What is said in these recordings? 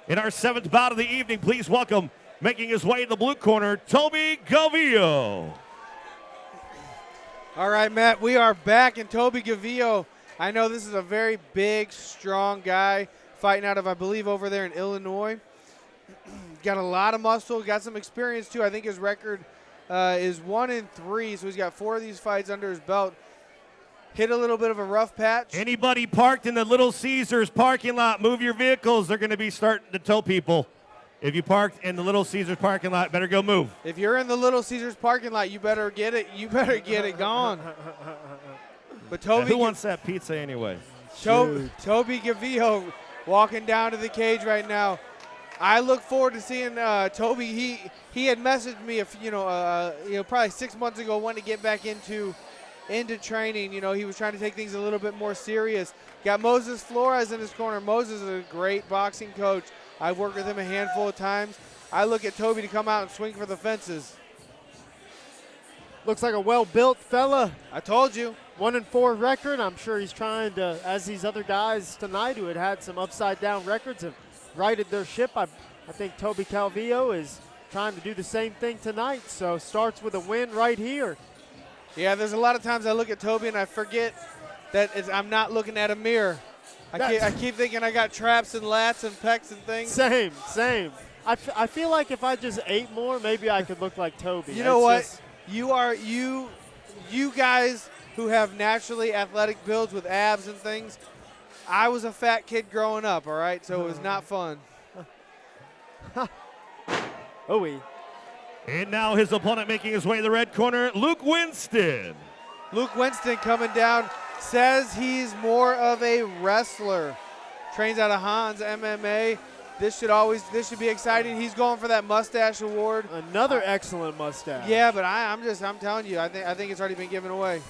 In our 7th bout of the evening, please welcome, making his way to the blue corner, Toby Gvillo. All right, Matt, we are back, and Toby Gvillo, I know this is a very big, strong guy fighting out of, I believe, over there in Illinois. Got a lot of muscle, got some experience, too. I think his record is 1-3, so he's got 4 of these fights under his belt. Hit a little bit of a rough patch. Anybody parked in the Little Caesars parking lot, move your vehicles. They're going to be starting to tow people. If you parked in the Little Caesars parking lot, better go move. If you're in the Little Caesars parking lot, you better get it. You better get it gone. But Toby, who wants that pizza anyway? Toby Gvillo walking down to the cage right now. I look forward to seeing Toby. He had messaged me, probably 6 months ago, wanting to get back into training. You know, he was trying to take things a little bit more serious. Got Moses Flores in his corner. Moses is a great boxing coach. I've worked with him a handful of times. I look at Toby to come out and swing for the fences. Looks like a well-built fella. I told you. 1-4 record. I'm sure he's trying to, as these other guys tonight who had some upside-down records, have righted their ship. I think Toby Gvillo is trying to do the same thing tonight. So starts with a win right here. Yeah, there's a lot of times I look at Toby and I forget that I'm not looking at a mirror. I keep thinking I got traps and lats and pecs and things. Same. I feel like if I just ate more, maybe I could look like Toby. You know what? You guys who have naturally athletic builds with abs and things, I was a fat kid growing up, all right? So it was not fun. And now his opponent making his way to the red corner, Luke Winston. Luke Winston coming down, says he's more of a wrestler. Trains out of Hans MMA. This should be exciting. He's going for that mustache award. Another excellent mustache. Yeah, but I'm telling you, I think it's already been given away.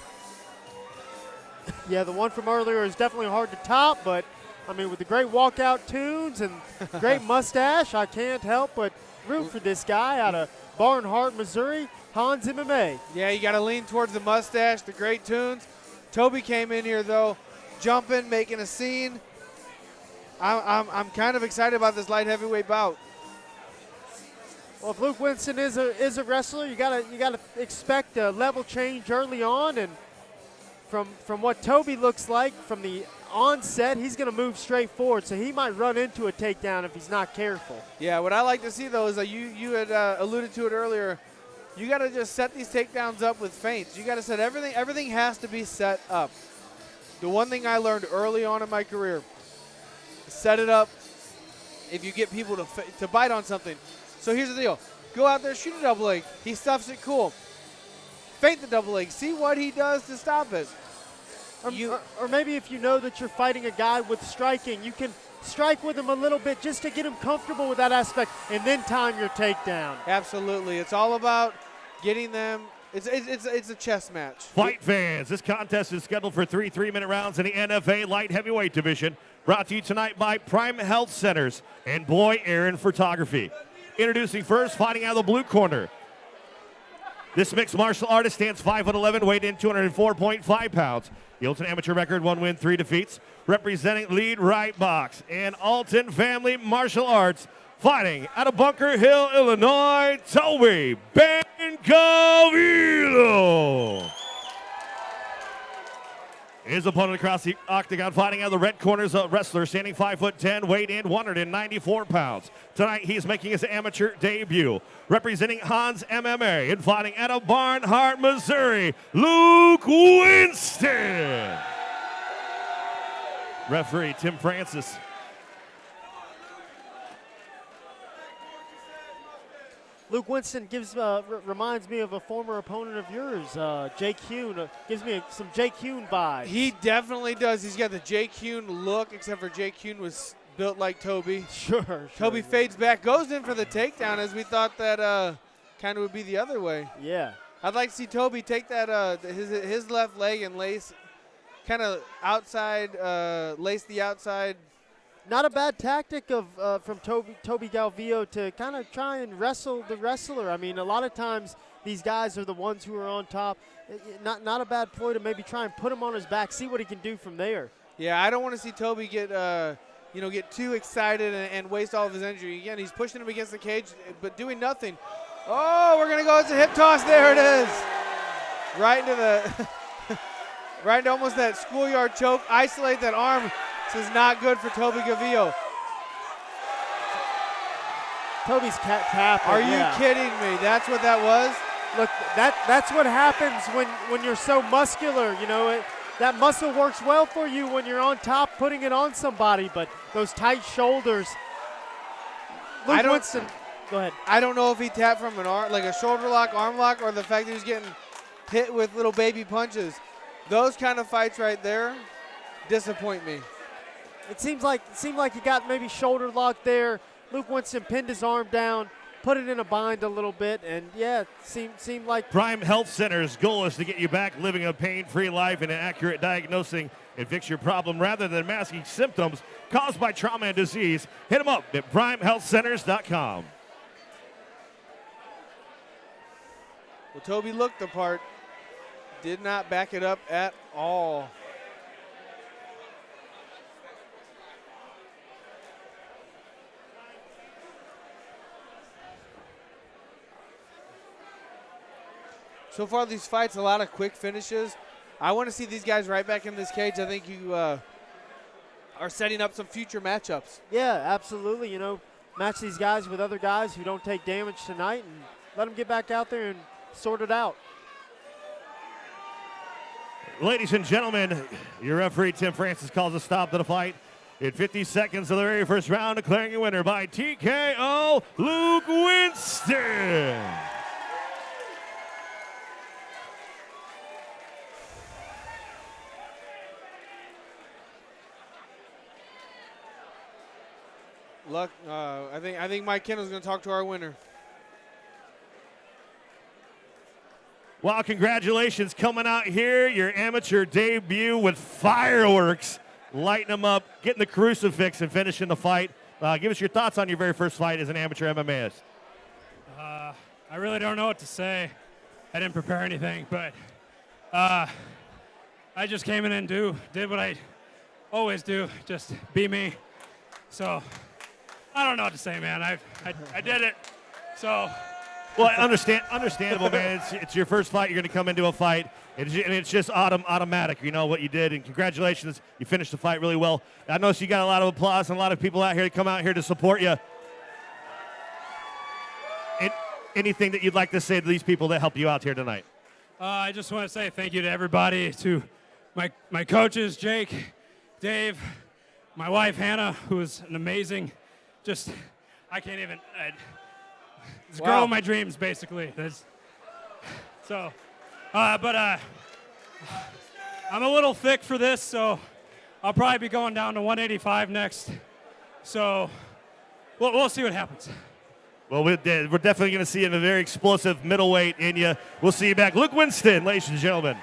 Yeah, the one from earlier is definitely hard to top, but I mean, with the great walkout tunes and great mustache, I can't help but root for this guy out of Barnhart, Missouri, Hans MMA. Yeah, you got to lean towards the mustache, the great tunes. Toby came in here, though, jumping, making a scene. I'm kind of excited about this light heavyweight bout. Well, if Luke Winston is a wrestler, you gotta expect a level change early on, and from what Toby looks like from the onset, he's going to move straight forward, so he might run into a takedown if he's not careful. Yeah, what I like to see, though, is that you had alluded to it earlier. You got to just set these takedowns up with feints. You got to set everything has to be set up. The one thing I learned early on in my career, set it up if you get people to bite on something. So here's the deal. Go out there, shoot a double leg. He stuffs it, cool. Feint the double leg. See what he does to stop it. Or maybe if you know that you're fighting a guy with striking, you can strike with him a little bit just to get him comfortable with that aspect and then time your takedown. Absolutely. It's all about getting them. It's a chess match. Fight fans, this contest is scheduled for 3 3-minute rounds in the NFA light heavyweight division. Brought to you tonight by Prime Health Centers and Boy Aaron Photography. Introducing first, fighting out of the blue corner. This mixed martial artist stands 5'11", weighed in 204.5 pounds. He holds an amateur record, 1 win, 3 defeats. Representing Lead Right Box and Alton Family Martial Arts. Fighting out of Bunker Hill, Illinois, Toby Gvillo. His opponent across the octagon, fighting out of the red corner, is a wrestler standing 5'10", weighed in 194 pounds. Tonight, he's making his amateur debut. Representing Hans MMA and fighting out of Barnhart, Missouri, Luke Winston. Referee Tim Francis. Luke Winston reminds me of a former opponent of yours, Jake Hune. Gives me some Jake Hune vibes. He definitely does. He's got the Jake Hune look, except for Jake Hune was built like Toby. Sure. Toby fades back, goes in for the takedown, as we thought that kind of would be the other way. Yeah. I'd like to see Toby take that his left leg and lace, kind of outside, lace the outside. Not a bad tactic from Toby Gvillo to kind of try and wrestle the wrestler. I mean, a lot of times these guys are the ones who are on top. Not a bad ploy to maybe try and put him on his back, see what he can do from there. Yeah, I don't want to see Toby get get too excited and waste all of his energy. Again, he's pushing him against the cage, but doing nothing. Oh, we're gonna go. It's a hip toss. There it is. Right into the, right into almost that schoolyard choke. Isolate that arm. This is not good for Toby Gvillo. Toby's tapping. Are you kidding me? That's what that was? Look, that's what happens when you're so muscular. That muscle works well for you when you're on top, putting it on somebody. But those tight shoulders. Luke Winston, go ahead. I don't know if he tapped from an arm, like a shoulder lock, arm lock, or the fact that he was getting hit with little baby punches. Those kind of fights right there disappoint me. It seemed like he got maybe shoulder locked there. Luke Winston pinned his arm down, put it in a bind a little bit, and yeah, seemed like. Prime Health Center's goal is to get you back living a pain-free life and an accurate diagnosing and fix your problem rather than masking symptoms caused by trauma and disease. Hit them up at primehealthcenters.com. Well, Toby looked the part, did not back it up at all. So far, these fights, a lot of quick finishes. I want to see these guys right back in this cage. I think you are setting up some future matchups. Yeah, absolutely. Match these guys with other guys who don't take damage tonight and let them get back out there and sort it out. Ladies and gentlemen, your referee, Tim Francis, calls a stop to the fight. In 50 seconds of the very first round, declaring a winner by TKO, Luke Winston. Luck. I think Mike Kendall's going to talk to our winner. Well, congratulations coming out here, your amateur debut with fireworks, lighting them up, getting the crucifix and finishing the fight. Give us your thoughts on your very first fight as an amateur MMAist. I really don't know what to say. I didn't prepare anything, but I just came in and did what I always do, just be me. So I don't know what to say, man. I did it. So. Well, understandable, man. It's your first fight. You're going to come into a fight, and it's just automatic. You know what you did, and congratulations. You finished the fight really well. I know you got a lot of applause and a lot of people out here to come out here to support you. Anything that you'd like to say to these people that helped you out here tonight? I just want to say thank you to everybody, to my coaches, Jake, Dave, my wife, Hannah, who is an amazing, I can't even, it's a girl of my dreams, basically. But I'm a little thick for this, so I'll probably be going down to 185 next. So we'll see what happens. Well, we're definitely going to see a very explosive middleweight in you. We'll see you back. Luke Winston, ladies and gentlemen.